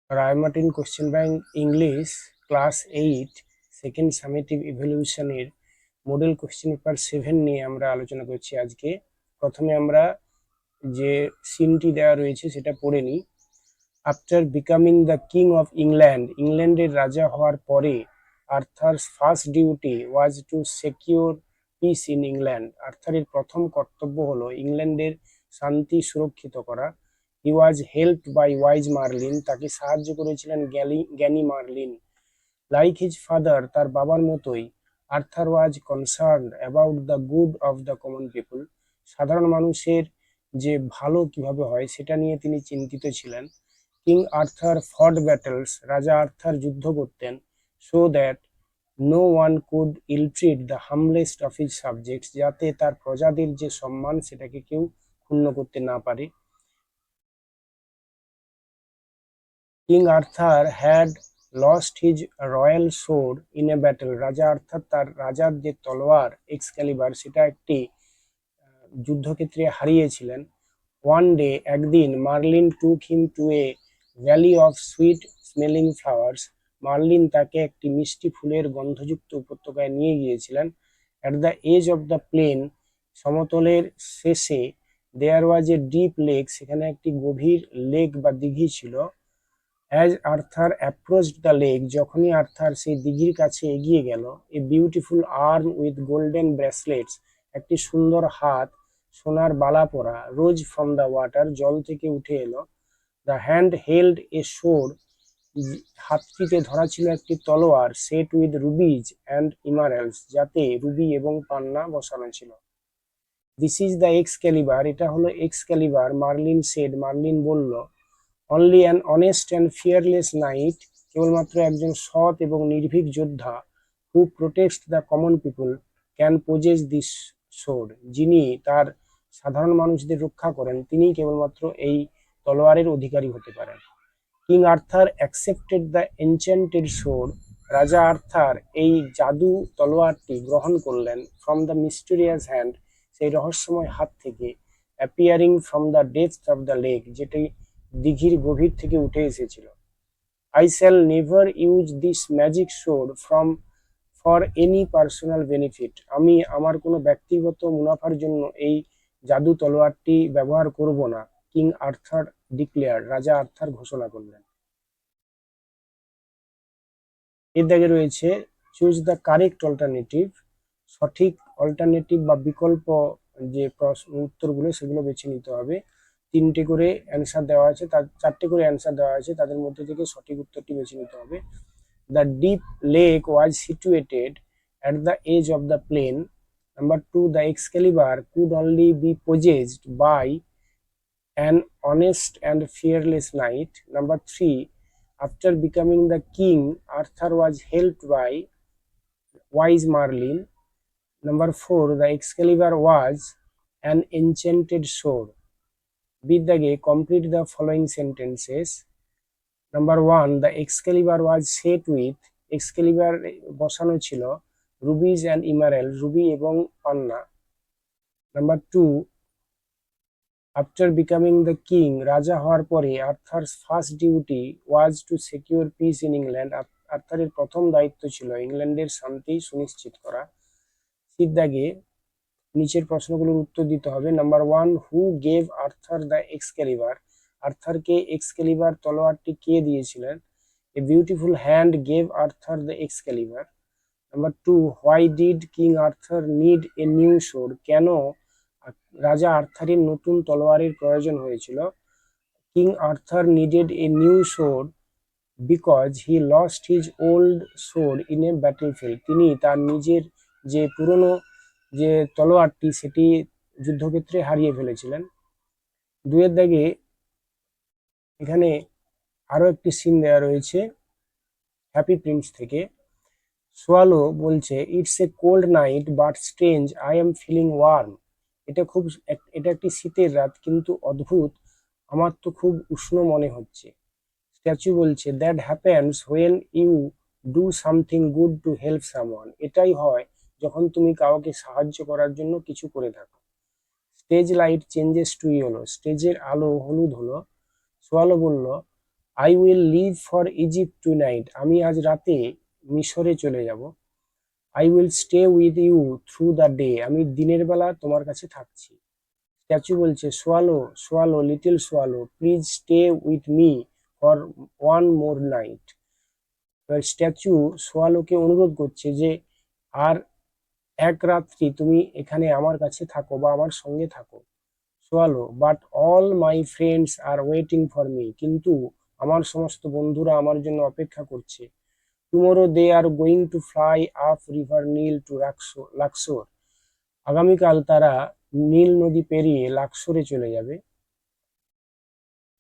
রায় Martin question bank English class 8 second summative ইভ্যালুয়েশনের model question paper 7 নিয়ে আমরা আলোচনা করছি আজকে। প্রথমে আমরা যে সিনটি দেওয়া রয়েছে সেটা পড়ে নিই। After becoming the king of England, ইংল্যান্ডের রাজা হওয়ার পরে Arthur's first duty was to secure peace in England. আর্থারের প্রথম কর্তব্য হলো ইংল্যান্ডের শান্তি সুরক্ষিত করা। He was helped by wise Merlin, তাকে সাহায্য করেছিলেন জ্ঞানী মার্লিন। লাইক হিজ ফাদার, তার বাবার মতোই, Arthur was concerned about the good of the common people, সাধারণ মানুষের যে ভালো কিভাবে হয় সেটা নিয়ে তিনি চিন্তিত ছিলেন। কিং আর্থার ফট ব্যাটেলস, রাজা আর্থার যুদ্ধ করতেন, so that no one could ill-treat the humblest of his subjects, যাতে তার প্রজাদের যে সম্মান সেটাকে কেউ ক্ষুণ্ণ করতে না পারে। King Arthur had lost his royal sword in a battle, রাজা আর্থার তার রাজার যে তলোয়ার এক্সক্যালিবার সেটা একটি যুদ্ধক্ষেত্রে হারিয়েছিলেন। ওয়ান ডে, একদিন, Merlin took him to a valley of sweet smelling flowers, Merlin তাকে একটি মিষ্টি ফুলের গন্ধযুক্ত উপত্যকায় নিয়ে গিয়েছিলেন। At the edge of the plain, সমতলের শেষে, দেয়ার ওয়াজ এ ডিপ লেক, সেখানে একটি গভীর লেক বা দিঘি ছিল। As Arthur approached the lake, যখনই আর্থার সেই দিঘির কাছে এগিয়ে গেল, a beautiful arm with golden bracelets, একটি সুন্দর হাত সোনার বালা পরা, রোজ ফ্রম দ্য ওয়াটার, জল থেকে উঠে এলো। The hand held a sword, হাতটিতে ধরা ছিল একটি তলোয়ার, set with rubies and emeralds, যাতে রুবি এবং পান্না বসানো ছিল। দিস ইজ দ্য এক্সক্যালিবার, এটা হলো এক্সক্যালিবার, মার্লিন সেড, মার্লিন বলল। Only an honest and fearless knight, কেবলমাত্র একজন সৎ এবং নির্ভীক যোদ্ধা, who protect the common people, can possess this sword, যিনি তার সাধারণ মানুষদের রক্ষা করেন তিনিই কেবলমাত্র এই তলোয়ারের অধিকারী হতে পারেন। King Arthur accepted the enchanted sword, রাজা আর্থার এই জাদু তলোয়ারটি গ্রহণ করলেন। ফ্রম দ্য মিস্টেরিয়াস হ্যান্ড, সেই রহস্যময় হাত থেকে। Appearing from the depth of the lake, যেটি দিঘির গভীর থেকে উঠে এসেছিল। I shall never use this magic sword for any personal benefit, আমি আমার কোনো ব্যক্তিগত মুনাফার জন্য এই জাদু তলোয়ারটি ব্যবহার করব না। কিং আর্থার ডিক্লেয়ার, রাজা আর্থার ঘোষণা করলেন। এর দাগে রয়েছে চুজ দ্য কারেক্ট অল্টারনেটিভ, সঠিক অল্টারনেটিভ বা বিকল্প যে উত্তরগুলো সেগুলো বেছে নিতে হবে। তিনটে করে অ্যান্সার দেওয়া আছে, তার চারটে করে অ্যান্সার দেওয়া আছে, তাদের মধ্যে থেকে সঠিক উত্তরটি বেছে নিতে হবে। The deep lake was situated at the edge of the plain. Number 2, the Excalibur could only be possessed by an honest and fearless knight. Number 3, after becoming the king, Arthur was helped by wise Merlin. Number 4, the Excalibur was an enchanted sword. Biddage, complete the following sentences. Number 1, the Excalibur was set with, Excalibur বসানো ছিল, rubies and emeralds, ruby এবং পান্না। Number 2, after becoming the king, রাজা হওয়ার পরে, Arthur's first duty was to secure peace in England, আর্থারের প্রথম দায়িত্ব ছিল ইংল্যান্ডের শান্তি সুনিশ্চিত করা। সিদ্ধাগে নিচের প্রশ্নগুলোর উত্তর দিতে হবে। Number 1, who gave Arthur the Excalibur, আর্থারকে এক্সক্যালিবার তলোয়ারটি কে দিয়েছিলেন? A beautiful hand gave Arthur the Excalibur. Number 2, why did King Arthur need a new sword, কেন রাজা আর্থারের নতুন তলোয়ারের প্রয়োজন হয়েছিল? King Arthur needed a new sword because he lost his old sword in a battlefield, তিনি তার নিজের যে পুরনো যে তলোয়ারটি সেটি যুদ্ধক্ষেত্রে হারিয়ে ফেলেছিলেন। 2 দাগে এখানে আরো একটি সিন দেওয়া রয়েছে হ্যাপি প্রিন্স থেকে। সোয়ালো বলছে, it's a cold night but strange, I am feeling warm, এটা একটি শীতের রাত কিন্তু অদ্ভুত, আমার তো খুব উষ্ণ মনে হচ্ছে। স্ট্যাচু বলছে, that happens when you do something good to help someone, এটাই হয় যখন তুমি কাউকে সাহায্য করার জন্য কিছু করে থাকো। Stage light changes to yellow, স্টেজের আলো হলুদ হলো। সোয়ালো বলল, I will leave for Egypt tonight, আমি আজ রাতে মিশরে চলে যাব। I will stay with you through the day, আমি দিনের বেলা তোমার কাছে থাকছি। স্ট্যাচু বলছে swallow swallow little swallow please stay with me for one more night. এবার স্ট্যাচু সোয়ালোকে অনুরোধ করছে যে আর এক রাত্রি তুমি এখানে আমার কাছে থাকো বা আমার সঙ্গে থাকো। Swallow but all my friends are waiting for me, কিন্তু আমার সমস্ত বন্ধুরা আমার জন্য অপেক্ষা করছে। Tomorrow they are going to fly up river Nile to Luxor, আগামীকাল তারা নীল নদী পেরিয়ে লাক্সোরে চলে যাবে।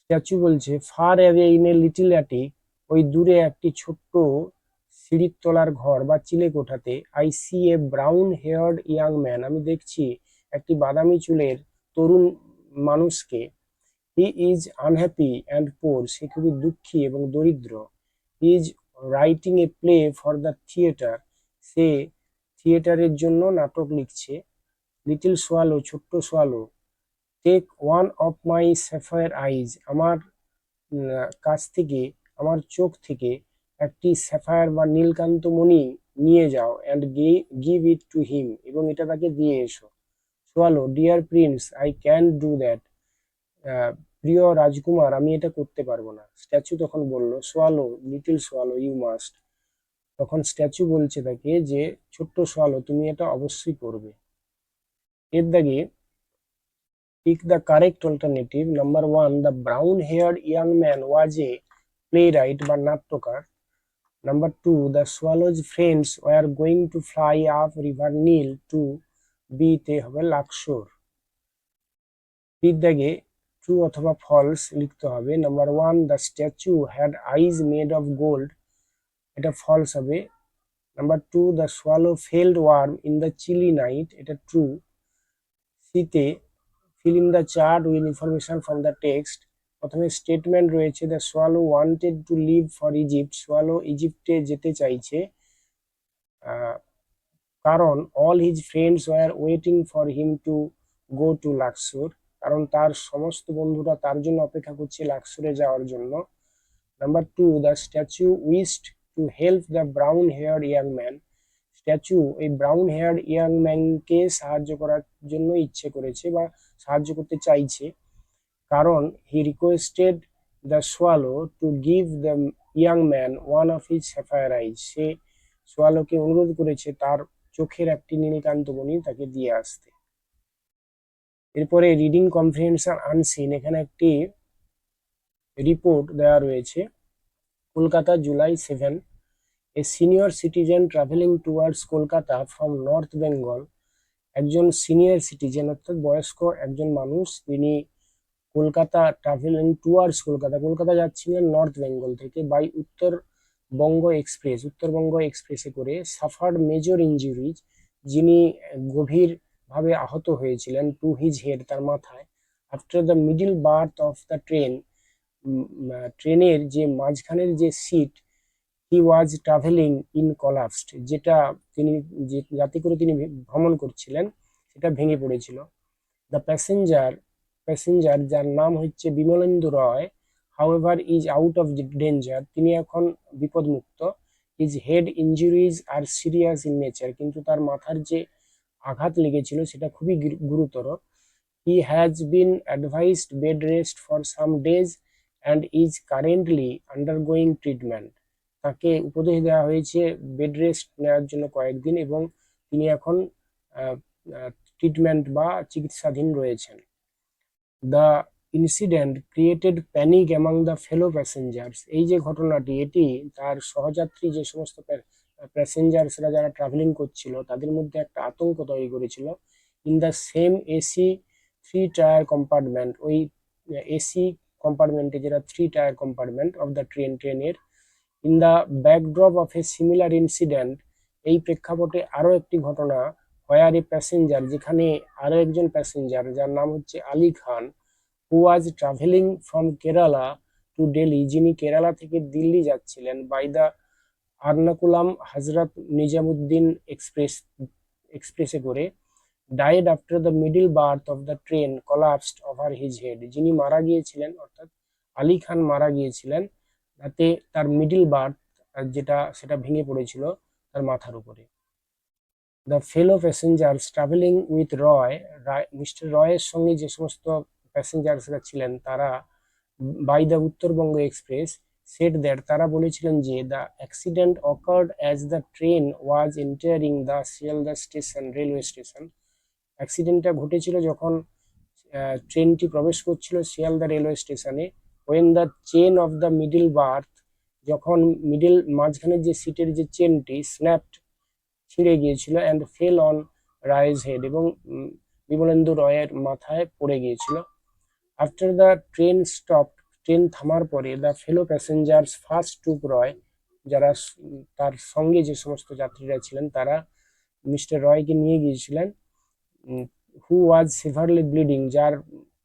স্ট্যাচু বলছে far away in a little attic, ওই দূরে একটি ছোট্ট সিঁড়ির তলার ঘর বা চিলে কোঠাতে I see a brown haired young man, আমি দেখছি একটি বাদামি চুলের তরুণ মানুষকে। He is unhappy and poor, সে খুবই দুঃখী এবং দরিদ্র। He is writing a play for the theatre, সে থিয়েটারের জন্য নাটক লিখছে। লিটল সোয়ালো ছোট্ট swallow take one of my sapphire eyes, আমার কাছ থেকে আমার চোখ থেকে একটি স্যাফায়ার বা নীলকান্ত মণি নিয়ে যাও and give it to him, এবং এটা তাকে দিয়ে এসো। Swallow dear prince I can do that, প্রিয় রাজকুমার আমি এটা করতে পারবো না। স্ট্যাচু তখন বলল swallow little swallow you must, তখন স্ট্যাচু বলছে তাকে যে ছোট্ট সোয়ালো তুমি এটা অবশ্যই করবে। এর দাগে pick the correct alternative. Number one, the brown-haired young man was a playwright বা নাট্যকার। Number two, the swallow's friends were going to fly up river Nile to be তে হবে লাক্সোর। এর দাগে ট্রু অথবা ফলস লিখতে হবে। Number one, the statue had eyes made of gold, এটা ফলস হবে। Number two, the swallow felt warm in the chilly night, এটা ট্রু। সিতে fill in the chart with information from the text, প্রথমে statement রয়েছে the swallow wanted to leave for Egypt, swallow ইজিপ্টে যেতে চাইছে কারণ all his friends were waiting for him to go to Luxor, কারণ তার সমস্ত বন্ধুরা তার জন্য অপেক্ষা করছে লাক্সোরে যাওয়ার জন্য। Number two, the statue wished to help the brown haired young man, statue এই ব্রাউন হেয়ার্ড ইয়াং ম্যানকে সাহায্য করার জন্য ইচ্ছে করেছে বা সাহায্য করতে চাইছে, কারণ he requested the swallow to give the young man one of his sapphire eyes, সে সোয়ালোকে অনুরোধ করেছে তার চোখের একটি নীলকান্তমণি তাকে দিয়ে আসতে। এরপরে রিডিং কম্প্রিহেনশন আনসিন, এখানে একটি রিপোর্ট দেওয়া রয়েছে। Kolkata July 7, a senior citizen travelling towards Kolkata from north Bengal, একজন সিনিয়র সিটিজেন অর্থাৎ বয়স্ক একজন মানুষ, তিনি কলকাতা ট্রাভেলিং টুয়ার্ডস কলকাতা, কলকাতা যাচ্ছিলেন নর্থ বেঙ্গল থেকে, বাই উত্তরবঙ্গ এক্সপ্রেসে করে। সাফার্ড মেজর ইঞ্জুরিজ, যিনি গভীরভাবে আহত হয়েছিলেন। টু হিজ হেড, তার মাথায়। After the middle berth of the ট্রেনের যে মাঝখানের যে seat, he was travelling in collapsed, যেটা তিনি যাতে করে তিনি ভ্রমণ করছিলেন সেটা ভেঙে পড়েছিল। দ্য প্যাসেঞ্জার যার নাম হচ্ছে Bimalendu Roy, however is out of danger, তিনি এখন বিপদমুক্ত। His head injuries are serious in nature, কিন্তু তার মাথার যে আঘাত লেগেছিল সেটা খুবই গুরুতর। He has been advised bed rest for some days and is currently undergoing treatment, তাকে উপদেশ দেওয়া হয়েছে বেড রেস্ট নেওয়ার জন্য কয়েকদিন, এবং তিনি এখন ট্রিটমেন্ট বা চিকিৎসাধীন রয়েছেন। The incident created panic among the fellow passengers, এই যে ঘটনাটি এটি তার সহযাত্রী যে সমস্ত প্যাসেঞ্জার্সরা যারা ট্রাভেলিং করছিল তাদের মধ্যে একটা আতঙ্ক তৈরি করেছিল। In the same AC 3 tyre compartment, ওই এসি কম্পার্টমেন্টে যেটা 3 টায়ার কম্পার্টমেন্ট অফ দ্য ট্রেনের। In the backdrop of a similar incident, এই প্রেক্ষাপটে আরও একটি ঘটনা। হোয়ার এ প্যাসেঞ্জার, যেখানে আরো একজন প্যাসেঞ্জার যার নাম হচ্ছে Ali Khan, who was travelling from Kerala to Delhi, যিনি কেরালা থেকে দিল্লি যাচ্ছিলেন, বাই দ্য আর্নাকুলাম হজরত নিজামুদ্দিন এক্সপ্রেসে করে। Died after the middle berth of the train collapsed over his head, যিনি মারা গিয়েছিলেন অর্থাৎ আলী খান মারা গিয়েছিলেন তাতে তার মিডল বার্থ যেটা সেটা ভেঙে পড়েছিল তার মাথার উপরে। The fellow passengers travelling with Roy, mister রয়ের সঙ্গে যে সমস্ত প্যাসেঞ্জার্সরা ছিলেন তারা by the Uttarbanga express said that, তারা বলেছিলেন যে the accident occurred as the train was entering the Sealdah station railway station. অ্যাক্সিডেন্টটা ঘটেছিল যখন ট্রেনটি প্রবেশ করছিল শিয়ালদা রেলওয়ে স্টেশনে। When the chain of the middle berth, যখন মিডল মাঝখানের যে সিটের যে চেনটি স্ন্যাপড ছিঁড়ে গিয়েছিল, অ্যান্ড ফেল অন রায়'s হেড, এবং বিমলেন্দু রয়ের মাথায় পড়ে গিয়েছিল। After the train stop, train থামার পরে দ্য ফেলো প্যাসেঞ্জার্স ফার্স্ট টুক রয়, যারা তার সঙ্গে যে সমস্ত যাত্রীরা ছিলেন তারা মিস্টার রয়কে নিয়ে গিয়েছিলেন, হু ওয়াজ সিভারলি ব্লিডিং, যার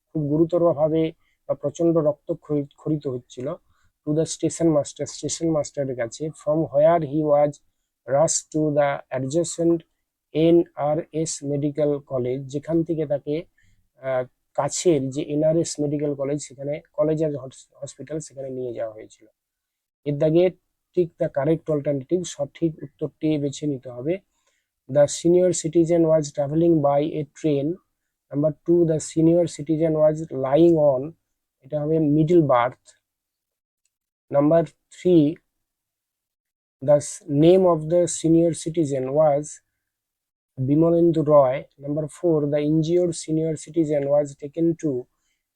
খুব গুরুতরভাবে বা প্রচন্ড রক্তক্ষরিত হচ্ছিল, টু দ্য স্টেশন মাস্টারের কাছে, from where he was rush to the adjacent NRS medical college, যেখান থেকে তাকে কাছের যে NRS মেডিকেল কলেজ, সেখানে কলেজ অ্যান্ড হসপিটাল, সেখানে নিয়ে যাওয়া হয়েছিল। এর দাগে ঠিক দ্য কারেক্ট অল্টারনেটিভ, সঠিক উত্তরটি বেছে নিতে হবে। The senior citizen was traveling by a train. Number 2, the senior citizen was lying on, এটা হবে middle berth. Number 3, the name of the senior citizen was Bimalendu Roy. Number 4, the injured senior citizen was taken to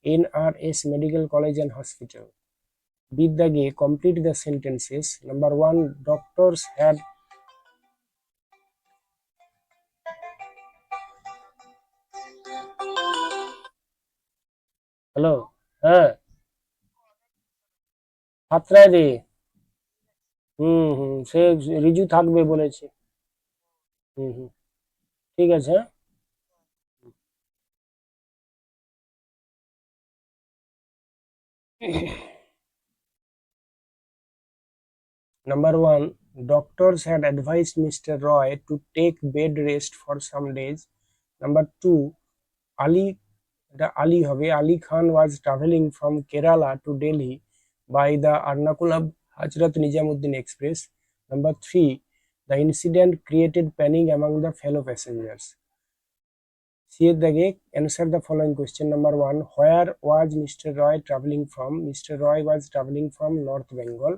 NRS Medical College and Hospital. Bidage, complete the sentences. Number 1, doctors had, hello, হ্যাঁ সাতটায় দে। সে রিজু থাকবে বলেছে। হুম, ঠিক আছে, হ্যাঁ। Number 1, doctors had advised Mr. Roy to take bed rest for some days. Number 2, Ali, the Ali হবে, Ali Khan was traveling from Kerala to Delhi by the Ernakulam Hazrat Nizamuddin Express. Number 3, the incident created panic among the fellow passengers. See the answer the following question. Number 1, where was Mr. Roy traveling from? Mr. Roy was traveling from North Bengal.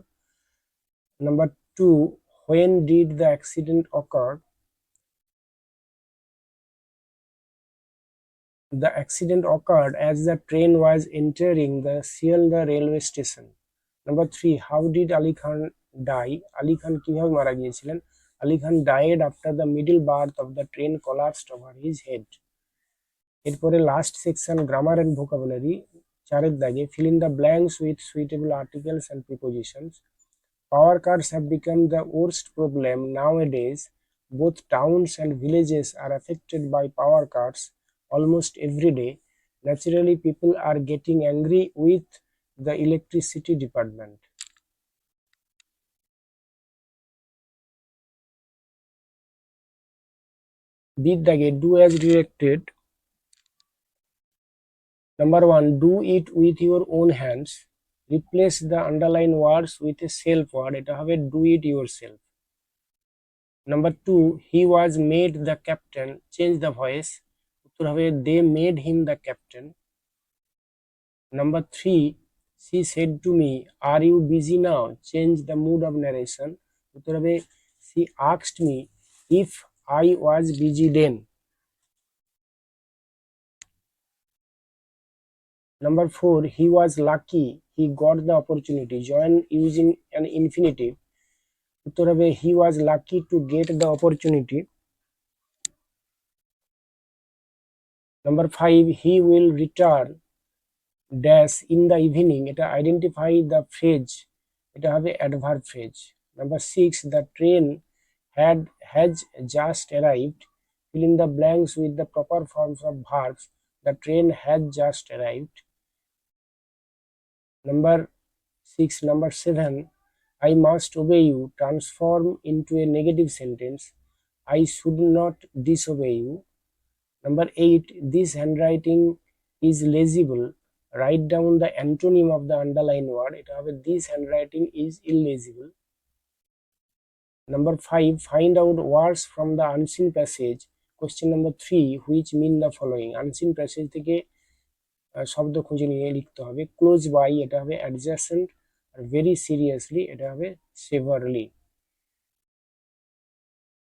Number 2, when did the accident occur? The accident occurred as the train was entering the Sealdah railway station. Number 3, how did Ali Khan die? Ali Khan কিভাবে মারা গিয়েছিলেন? Ali Khan died after the middle berth of the train collapsed over his head. এরপরে last section grammar and vocabulary, চারের দাগে fill in the blanks with suitable articles and prepositions. Power cuts have become the worst problem nowadays. Both towns and villages are affected by power cuts almost every day. Naturally, people are getting angry with the electricity department. Beat the gate, do as directed. Number 1, do it with your own hands. Replace the underlined words with a self word. এটা হবে do it yourself. Number 2, he was made the captain. Change the voice. উত্তর হবে they made him the captain. Number 3, she said to me, are you busy now? Change the mood of narration. উত্তর হবে she asked me if I was busy then. Number 4, he was lucky he got the opportunity. Join using an infinitive. উত্তর হবে he was lucky to get the opportunity. Number 5, he will return dash in the evening. এটা identify the phrase, এটা হবে adverb phrase. Number 6, the train has just arrived. Fill in the blanks with the proper forms of verbs. The train has just arrived. Number 7, I must obey you. Transform into a negative sentence. I should not disobey you. Number 8, this handwriting is legible. Right down the antonym of the underline word, এটা হবে this handwriting is illegible. Number 5, find out words from the unseen passage. Question number 3, which mean the following. Unseen passage থেকে শব্দ খুঁজে নিয়ে লিখতে হবে। Close by এটা হবে অ্যাডজাসেন্ট, আর ভেরি সিরিয়াসলি এটা হবে সেভারলি।